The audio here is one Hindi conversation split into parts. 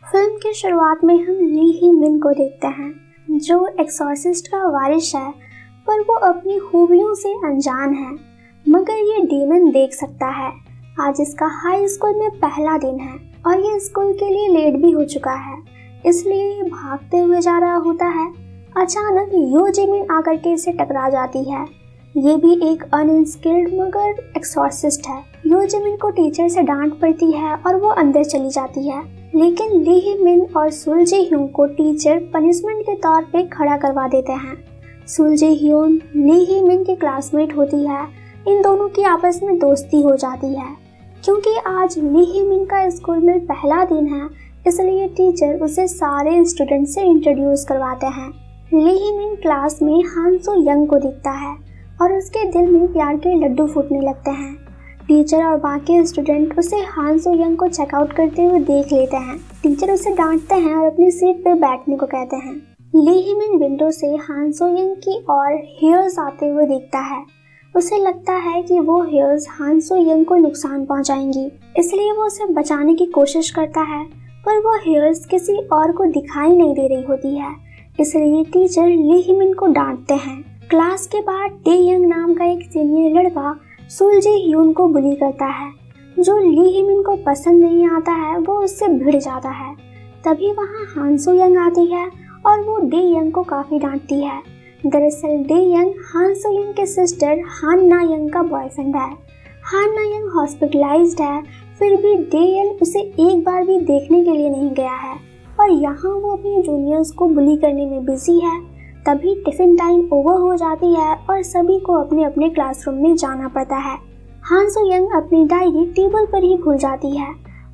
फिल्म की शुरुआत में हम ली ही मिन को देखते हैं, जो एक्सॉर्सिस्ट का वारिस है, पर वो अपनी खूबियों से अनजान है। मगर ये डीमन देख सकता है। आज इसका हाई स्कूल में पहला दिन है और ये स्कूल के लिए लेट भी हो चुका है, इसलिए ये भागते हुए जा रहा होता है। अचानक यो जिमिन आकर के इसे टकरा जाती है। ये भी एक अनस्किल्ड मगर एक्सॉर्सिस्ट है। यो जिमिन को टीचर से डांट पड़ती है और वो अंदर चली जाती है, लेकिन ली ही मिन और सुल जी ह्यून को टीचर पनिशमेंट के तौर पे खड़ा करवा देते हैं। सुल जी ह्यून ली ही मिन की क्लासमेट होती है। इन दोनों की आपस में दोस्ती हो जाती है। क्योंकि आज ली ही मिन का स्कूल में पहला दिन है, इसलिए टीचर उसे सारे स्टूडेंट से इंट्रोड्यूस करवाते हैं। ली ही मिन क्लास में हान सो यंग को दिखता है और उसके दिल में प्यार के लड्डू फूटने लगते हैं। टीचर और बाकी स्टूडेंट उसे हान सो यंग को चेकआउट करते हुए देख लेते हैं। टीचर उसे डांटते हैं और अपनी सीट पर बैठने को कहते हैं। ली ही मिन विंडो से हान सो यंग की ओर हेयर्स आते हुए देखता है। उसे लगता है कि वो हेयर्स हान सो यंग को नुकसान पहुंचाएंगी, इसलिए वो उसे बचाने की कोशिश करता है, पर वो हेयर्स किसी और को दिखाई नहीं दे रही होती है, इसलिए टीचर ली ही मिन को डांटते हैं। क्लास के बाद डे यंग नाम का एक सीनियर लड़का सुल जी ह्यून को बुली करता है। जो ली ही मिन को पसंद नहीं आता है, वो उससे भिड़ जाता है। तभी वहाँ हान सो यंग आती है और वो डे यंग को काफी डांटती है। दरअसल डे यंग हान सो यंग के सिस्टर हान ना यंग का बॉयफ्रेंड है। हान ना यंग हॉस्पिटलाइज्ड है, फिर भी डे यंग उसे एक बार भी देखने के लिए नहीं गया है और यहाँ वो अपने जूनियर्स को बुली करने में बिजी है। तभी टिफिन टाइम ओवर हो जाती है और सभी को अपने अपने क्लासरूम में जाना पड़ता है। हान सो यंग अपनी डायरी टेबल पर ही भूल जाती है,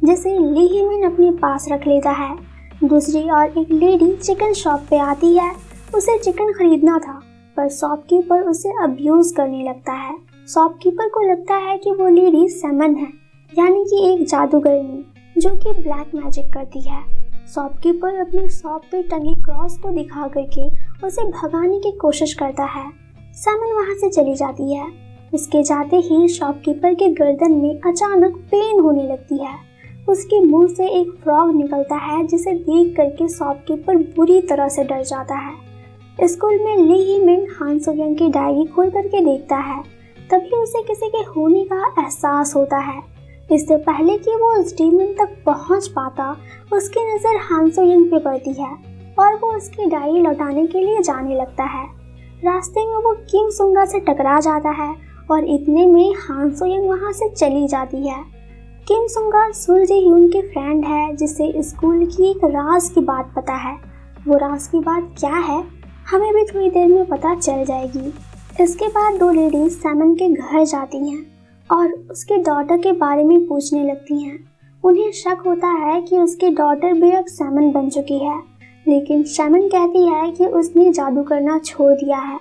जिसे ली ही मिन अपने पास रख लेता है। दूसरी ओर एक लेडी चिकन शॉप पे आती है। उसे चिकन खरीदना था, पर शॉपकीपर उसे अब्यूज करने लगता है। शॉपकीपर को लगता है कि वो लेडी सेमन है, यानी कि एक जादूगरनी जो कि ब्लैक मैजिक करती है। शॉपकीपर अपने शॉप पे टंगी क्रॉस को दिखा करके उसे भगाने की कोशिश करता है। सेमन वहां से चली जाती है। उसके जाते ही शॉपकीपर के गर्दन में अचानक पेन होने लगती है। उसके मुंह से एक फ्रॉग निकलता है, जिसे देख करके शॉपकीपर बुरी तरह से डर जाता है। स्कूल में ली ही मिन हान सो यंग की डायरी खोल करके देखता है। तभी उसे किसी के होने का एहसास होता है। इससे पहले कि वो उस डीमन तक पहुंच पाता, उसकी नज़र हान सो यंग पे पड़ती है और वो उसकी डायरी लौटाने के लिए जाने लगता है। रास्ते में वो किम सुंगा से टकरा जाता है और इतने में हान सो यंग वहाँ से चली जाती है। किम सुंगा सुल जी ह्यून की फ्रेंड है, जिसे स्कूल की एक राज की बात पता है। वो राज की बात क्या है, हमें भी थोड़ी देर में पता चल जाएगी। इसके बाद दो लेडीज सेमन के घर जाती हैं और उसके डॉटर के बारे में पूछने लगती हैं। उन्हें शक होता है कि उसकी डॉटर भी अब सेमन बन चुकी है, लेकिन सेमन कहती है कि उसने जादू करना छोड़ दिया है।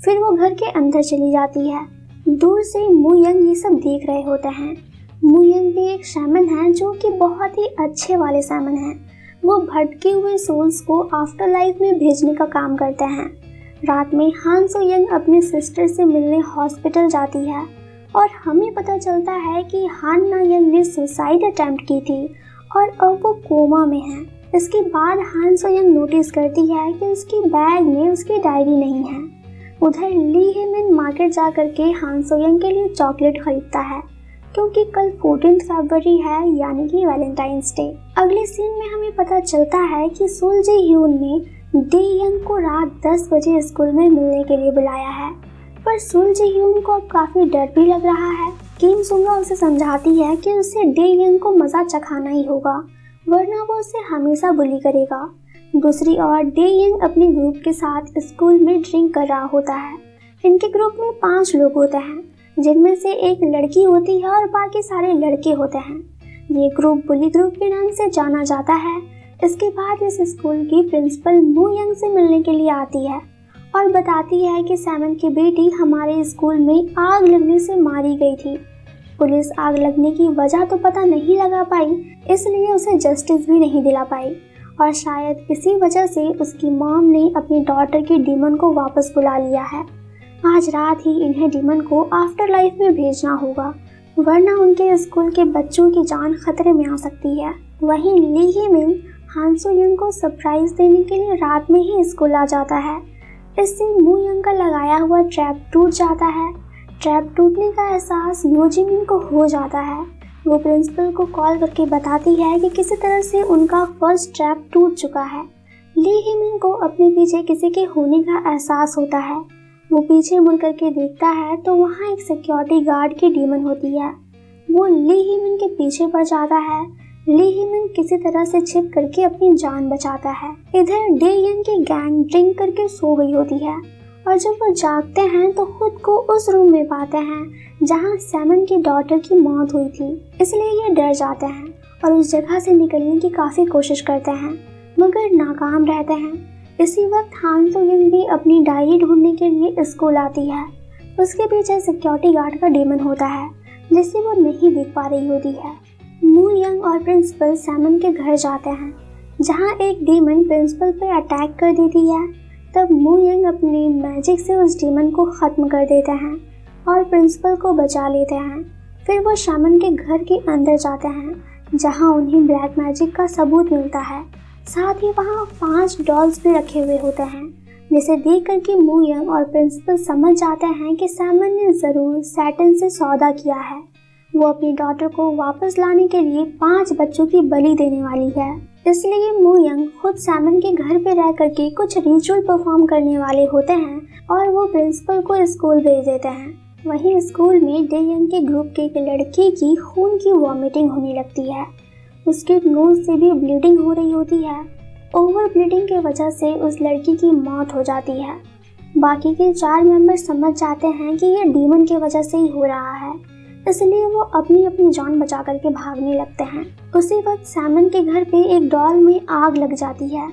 फिर वो घर के अंदर चली जाती है। दूर से मु यंग ये सब देख रहे होते हैं। मु यंग भी एक शैमन है, जो कि बहुत ही अच्छे वाले शैमन हैं। वो भटके हुए सोल्स को आफ्टर लाइफ में भेजने का काम करते हैं। रात में हान सो यंग अपने सिस्टर से मिलने हॉस्पिटल जाती है और हमें पता चलता है कि हान ना यंग ने सुसाइड अटेम्प्ट की थी और अब वो कोमा में है। इसके बाद हान सो यंग नोटिस करती है कि उसकी बैग में उसकी डायरी नहीं है। उधर ली ही मिन मार्केट जा करके हान सो यंग के लिए चॉकलेट खरीदता है, क्योंकि कल 14 फरवरी है, यानी कि वैलेंटाइंस डे। अगले सीन में हमें पता चलता है कि सुल जी ह्यून ने डे यंग को रात 10 बजे स्कूल में मिलने के लिए बुलाया है, पर सुल जी ह्यून को अब काफी डर भी लग रहा है। किम सुंगा उसे समझाती है कि उसे डे यंग को मजा चखाना ही होगा, वरना वो उसे हमेशा बुली करेगा। दूसरी ओर डे यंग अपने ग्रुप के साथ स्कूल में ड्रिंक कर रहा होता है। इनके ग्रुप में 5 लोग होते हैं, जिनमें से एक लड़की होती है और बाकी सारे लड़के होते हैं। ये ग्रुप बुली ग्रुप के नाम से जाना जाता है। इसके बाद इस स्कूल की प्रिंसिपल मु यंग से मिलने के लिए आती है और बताती है कि सेमन की बेटी हमारे स्कूल में आग लगने से मारी गई थी। पुलिस आग लगने की वजह तो पता नहीं लगा पाई, इसलिए उसे जस्टिस भी नहीं दिला पाई और शायद इसी वजह से उसकी मॉम ने अपनी डॉटर की डीमन को वापस बुला लिया है। आज रात ही इन्हें डीमन को आफ्टर लाइफ में भेजना होगा, वरना उनके स्कूल के बच्चों की जान खतरे में आ सकती है। वहीं ली ही मिन हान सो यंग को सरप्राइज देने के लिए रात में ही स्कूल आ जाता है। इससे मू यंग का लगाया हुआ ट्रैप टूट जाता है। ट्रैप टूटने का एहसास यो जिमिन को हो जाता है। वो प्रिंसिपल को कॉल करके बताती है कि किसी तरह से उनका फर्स्ट ट्रैप टूट चुका है। ली ही मिन को अपने पीछे किसी के होने का एहसास होता है। वो पीछे मुड़ करके देखता है तो वहाँ एक सिक्योरिटी गार्ड की डीमन होती है। वो ली ही मिन के पीछे पड़ जाता है। ली ही मिन किसी तरह से छिप करके अपनी जान बचाता है। इधर डे यंग की गैंग ड्रिंक करके सो गई होती है और जब वो जागते हैं तो खुद को उस रूम में पाते हैं जहाँ सैमन की डॉटर की मौत हुई थी। इसलिए ये डर जाते हैं और उस जगह से निकलने की काफ़ी कोशिश करते हैं मगर नाकाम रहते हैं। इसी वक्त हान सो यंग भी अपनी डायरी ढूंढने के लिए स्कूल आती है। उसके पीछे सिक्योरिटी गार्ड का डेमन होता है जिसे वो नहीं देख पा रही होती है। मू यंग और प्रिंसिपल सैमन के घर जाते हैं जहाँ एक डीमन प्रिंसिपल पर अटैक कर देती है। तब मू यंग अपनी मैजिक से उस डीमन को ख़त्म कर देते हैं और प्रिंसिपल को बचा लेते हैं। फिर वो सैमन के घर के अंदर जाते हैं जहाँ उन्हें ब्लैक मैजिक का सबूत मिलता है। साथ ही वहाँ 5 डॉल्स भी रखे हुए होते हैं जिसे देख कर के मू यंग और प्रिंसिपल समझ जाते हैं कि सैमन ने ज़रूर सैटन से सौदा किया है। वो अपनी डॉटर को वापस लाने के लिए 5 बच्चों की बलि देने वाली है। इसलिए मू यंग खुद सैमन के घर पे रह करके कुछ रिचुअल परफॉर्म करने वाले होते हैं और वो प्रिंसिपल को स्कूल भेज देते हैं। वहीं स्कूल में डे यंग के ग्रुप के एक लड़की की खून की वॉमिटिंग होने लगती है। उसके नोज से भी ब्लीडिंग हो रही होती है। ओवर ब्लीडिंग की वजह से उस लड़की की मौत हो जाती है। बाकी के 4 मेंबर समझ जाते हैं कि ये डीमन की वजह से ही हो रहा है, इसलिए वो अपनी अपनी जान बचा करके भागने लगते हैं। उसी वक्त सैमन के घर पे एक डॉल में आग लग जाती है।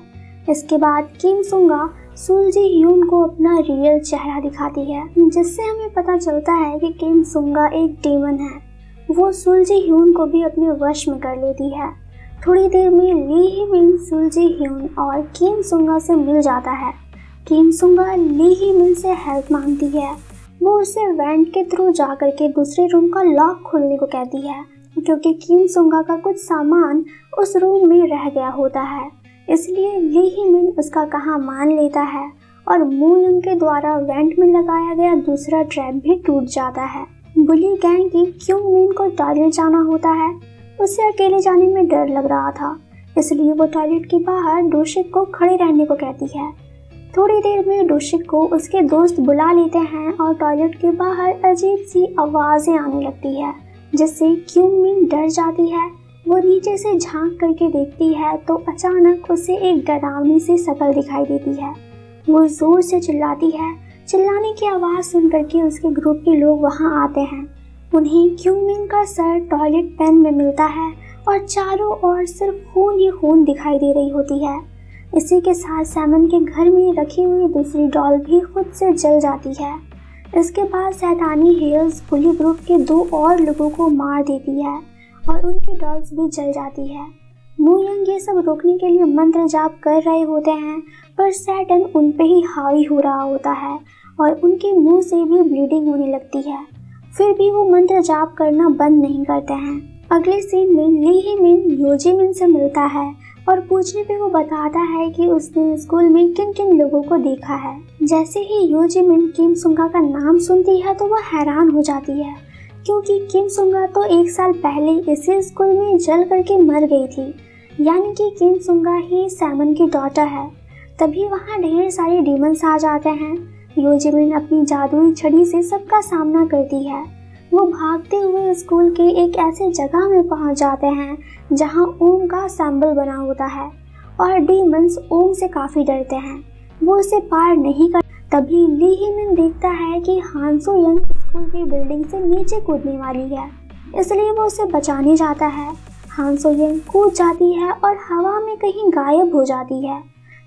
इसके बाद किम सुंगा सुल जी ह्यून को अपना रियल चेहरा दिखाती है जिससे हमें पता चलता है कि किम सुंगा एक डीमन है। वो सुल जी ह्यून को भी अपने वश में कर लेती है। थोड़ी देर में ली ही मिन सुल जी ह्यून और किम सुंगा से मिल जाता है। किम सुंगा ली ही मिन से हेल्प मांगती है। वो उसे वेंट के थ्रू जा करके दूसरे रूम का लॉक खोलने को कहती है क्योंकि किम सुंगा का कुछ सामान उस रूम में रह गया होता है। इसलिए ली ही मिन उसका कहा मान लेता है और मू यंग के द्वारा वेंट में लगाया गया दूसरा ट्रैप भी टूट जाता है। बुली गैंग की क्योंग मिन को टॉयलेट जाना होता है। उसे अकेले जाने में डर लग रहा था, इसलिए वो टॉयलेट के बाहर डोशिक को खड़े रहने को कहती है। थोड़ी देर में डोशिक को उसके दोस्त बुला लेते हैं और टॉयलेट के बाहर अजीब सी आवाज़ें आने लगती है जिससे क्योंग मिन डर जाती है। वो नीचे से झांक करके देखती है तो अचानक उसे एक डरावनी सी शक्ल दिखाई देती है। वो जोर से चिल्लाती है। चिल्लाने की आवाज़ सुन करके उसके ग्रुप के लोग वहाँ आते हैं। उन्हें क्योंग मिन का सर टॉयलेट पेन में मिलता है और चारों ओर सिर्फ खून ही खून दिखाई दे रही होती है। इसी के साथ सैमन के घर में रखी हुई दूसरी डॉल भी खुद से जल जाती है। इसके बाद शैतानी हेल्स बुली ग्रुप के 2 और लोगों को मार देती है और उनकी डॉल्स भी जल जाती है। मू यंग ये सब रोकने के लिए मंत्र जाप कर रहे होते हैं पर सैटन उन पे ही हावी हो रहा होता है और उनके मुंह से भी ब्लीडिंग होने लगती है। फिर भी वो मंत्र जाप करना बंद नहीं करते हैं। अगले सीन में ली ही मिन यो जिमिन से मिलता है और पूछने पे वो बताता है कि उसने स्कूल में किन किन लोगों को देखा है। जैसे ही यो जिमिन किम सुंगा का नाम सुनती है तो वो हैरान हो जाती है क्योंकि किम सुंगा तो 1 साल पहले इसी स्कूल में जल करके मर गई थी, यानी कि किम सुंगा ही सैमन की डॉटर है। तभी वहाँ ढेर सारे डीमंस आ जाते हैं। यो जिमिन अपनी जादुई छड़ी से सबका सामना करती है। वो भागते हुए स्कूल के एक ऐसे जगह में पहुंच जाते हैं जहां ओम का सिंबल बना होता है और डीमंस ओम से काफ़ी डरते हैं। वो उसे पार नहीं कर। तभी ली ही मिन देखता है कि हान सो यंग स्कूल की बिल्डिंग से नीचे कूदने वाली है, इसलिए वो उसे बचाने जाता है। हान सो यंग कूद जाती है और हवा में कहीं गायब हो जाती है।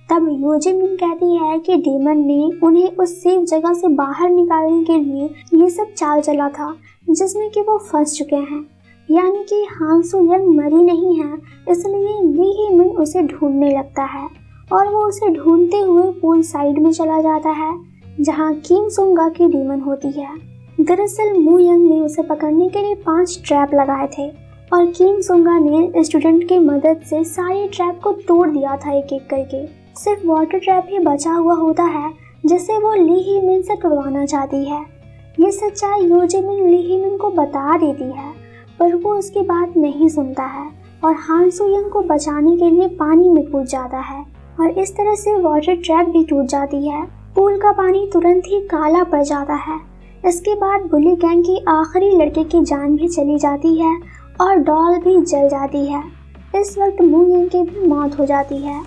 तब यो जिमिन कहती है कि डीमन ने उन्हें उस सेफ जगह से बाहर निकालने के लिए ये सब चाल चला था जिसमें कि वो फंस चुके हैं, यानी कि हान सो यंग मरी नहीं है। इसलिए ली ही मिन उसे ढूंढने लगता है और वो उसे ढूंढते हुए पूल साइड में चला जाता है जहाँ किम सुंगा की डीमन होती है। दरअसल मू यंग ने उसे पकड़ने के लिए 5 ट्रैप लगाए थे और किम सुंगा ने स्टूडेंट की मदद से सारे ट्रैप को तोड़ दिया था एक एक करके। सिर्फ वाटर ट्रैप ही बचा हुआ होता है जिसे वो ली ही मिन से तुड़वाना चाहती है। ये सच्चाई यो जे मिन ली ही मिन को बता देती है, पर वो उसकी बात नहीं सुनता है और हान सो यंग को बचाने के लिए पानी में कूद जाता है और इस तरह से वाटर ट्रैप भी टूट जाती है। पूल का पानी तुरंत ही काला पड़ जाता है। इसके बाद बुली गैंग की आखिरी लड़के की जान भी चली जाती है और डॉल भी जल जाती है। इस वक्त मू यंग की भी मौत हो जाती है।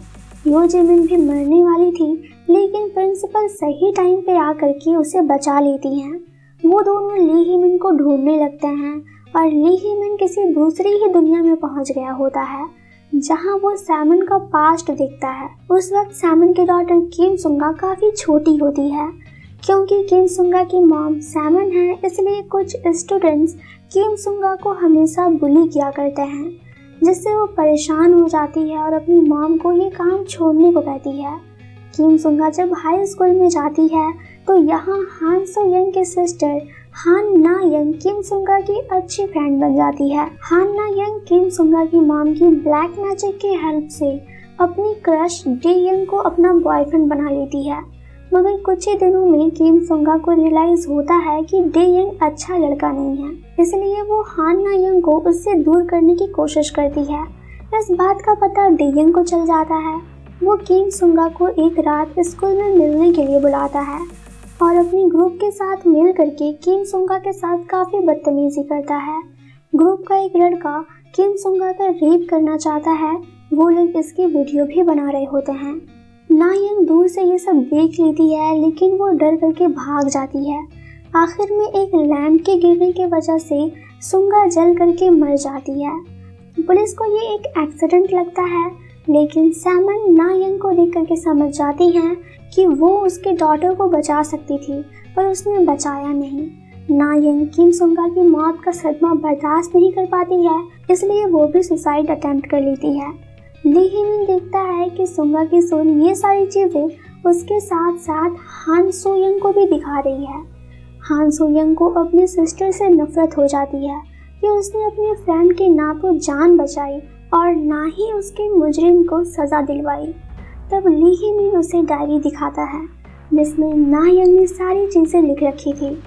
यो जे मिन भी मरने वाली थी, लेकिन प्रिंसिपल सही टाइम पे आकर के उसे बचा लेती हैं। वो दोनों ली ही मिन को ढूंढने लगते हैं और ली ही मिन किसी दूसरी ही दुनिया में पहुंच गया होता है जहां वो सैमन का पास्ट देखता है। उस वक्त सैमन की डॉटर किम सुंगा काफ़ी छोटी होती है। क्योंकि किम सुंगा की मॉम सैमन है, इसलिए कुछ स्टूडेंट्स किम सुंगा को हमेशा बुली किया करते हैं, जिससे वो परेशान हो जाती है और अपनी मॉम को ये काम छोड़ने को कहती है। किम सुंगा जब हाई स्कूल में जाती है तो यहाँ हान सो यंग की सिस्टर हान ना यंग किम सुंगा की अच्छी फ्रेंड बन जाती है। हान ना यंग किम सुंगा की मॉम की ब्लैक मैजिक की हेल्प से अपनी क्रश डे यंग को अपना बॉयफ्रेंड बना लेती है। मगर कुछ ही दिनों में किम सुंगा को रियलाइज होता है कि डे यंग अच्छा लड़का नहीं है, इसलिए वो हान ना यंग को उससे दूर करने की कोशिश करती है। इस बात का पता डे यंग को चल जाता है। वो किम सुंगा को एक रात स्कूल में मिलने के लिए बुलाता है और अपनी ग्रुप के साथ मिल करके किम सुंगा के साथ काफ़ी बदतमीजी करता है। ग्रुप का एक लड़का किम सुंगा का रेप करना चाहता है। वो लोग इसकी वीडियो भी बना रहे होते हैं। ना यंग दूर से ये सब देख लेती है, लेकिन वो डर करके भाग जाती है। आखिर में एक लैंप के गिरने की वजह से सुंगा जल करके मर जाती है। पुलिस को ये एक एक्सीडेंट लगता है, लेकिन सैमन ना यंग को देख करके समझ जाती हैं कि वो उसके डॉटर को बचा सकती थी, पर उसने बचाया नहीं। ना यंग किम सुंगा की मौत का सदमा बर्दाश्त नहीं कर पाती है, इसलिए वो भी सुसाइड अटेम्प्ट कर लेती है। ली ही मिन देखता है कि सुंगा की सोल ये सारी चीज़ें उसके साथ साथ हान सो यंग को भी दिखा रही है। हान सो यंग को अपनी सिस्टर से नफरत हो जाती है कि उसने अपने फ्रेंड की ना तो जान बचाई और ना ही उसके मुजरिम को सज़ा दिलवाई। तब ली ही मिन उसे डायरी दिखाता है जिसमें ना यंग ने सारी चीज़ें लिख रखी थी।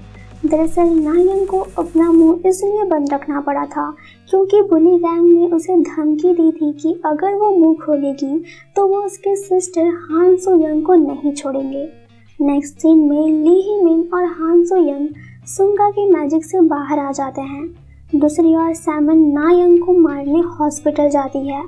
दरअसल ना यंग को अपना मुंह इसलिए बंद रखना पड़ा था क्योंकि बुली गैंग ने उसे धमकी दी थी कि अगर वो मुंह खोलेगी तो वो उसके सिस्टर हान सो यंग को नहीं छोड़ेंगे। नेक्स्ट सीन में ली ही मिन और हान सो यंग सुंगा की मैजिक से बाहर आ जाते हैं। दूसरी ओर सैमन ना यंग को मारने हॉस्पिटल जाती है,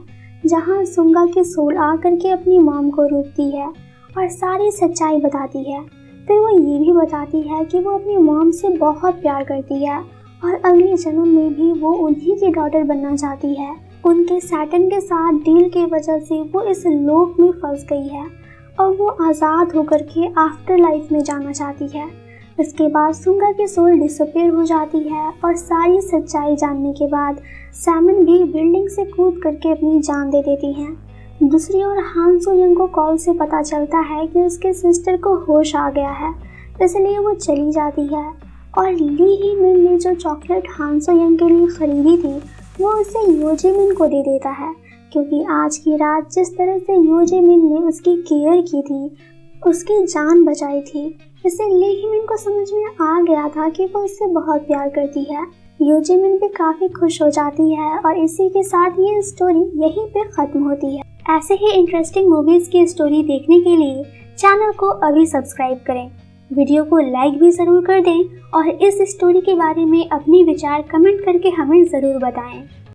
जहां सुंगा की सोल आकर के अपनी मॉम को रोकती है और सारी सच्चाई बताती है। फिर वो ये भी बताती है कि वो अपनी मॉम से बहुत प्यार करती है और अगले जन्म में भी वो उन्हीं की डॉटर बनना चाहती है। उनके सैटर्न के साथ डील की वजह से वो इस लोक में फंस गई है और वो आज़ाद होकर के आफ्टर लाइफ में जाना चाहती है। इसके बाद सुंगा की सोल डिसअपीयर हो जाती है और सारी सच्चाई जानने के बाद सैमन भी बिल्डिंग से कूद करके अपनी जान दे देती हैं। दूसरी ओर हान सो यंग को कॉल से पता चलता है कि उसके सिस्टर को होश आ गया है, इसलिए वो चली जाती है और ली ही मिन ने जो चॉकलेट हान सो यंग के लिए खरीदी थी वो उसे यो जे मिन को दे देता है, क्योंकि आज की रात जिस तरह से यो जे मिन ने उसकी केयर की थी, उसकी जान बचाई थी, इससे ली ही मिन को समझ में आ गया था कि वो उससे बहुत प्यार करती है। यो जे मिन भी काफ़ी खुश हो जाती है और इसी के साथ ये स्टोरी यहीं पे ख़त्म होती है। ऐसे ही इंटरेस्टिंग मूवीज़ की स्टोरी देखने के लिए चैनल को अभी सब्सक्राइब करें, वीडियो को लाइक भी ज़रूर कर दें और इस स्टोरी के बारे में अपने विचार कमेंट करके हमें ज़रूर बताएं।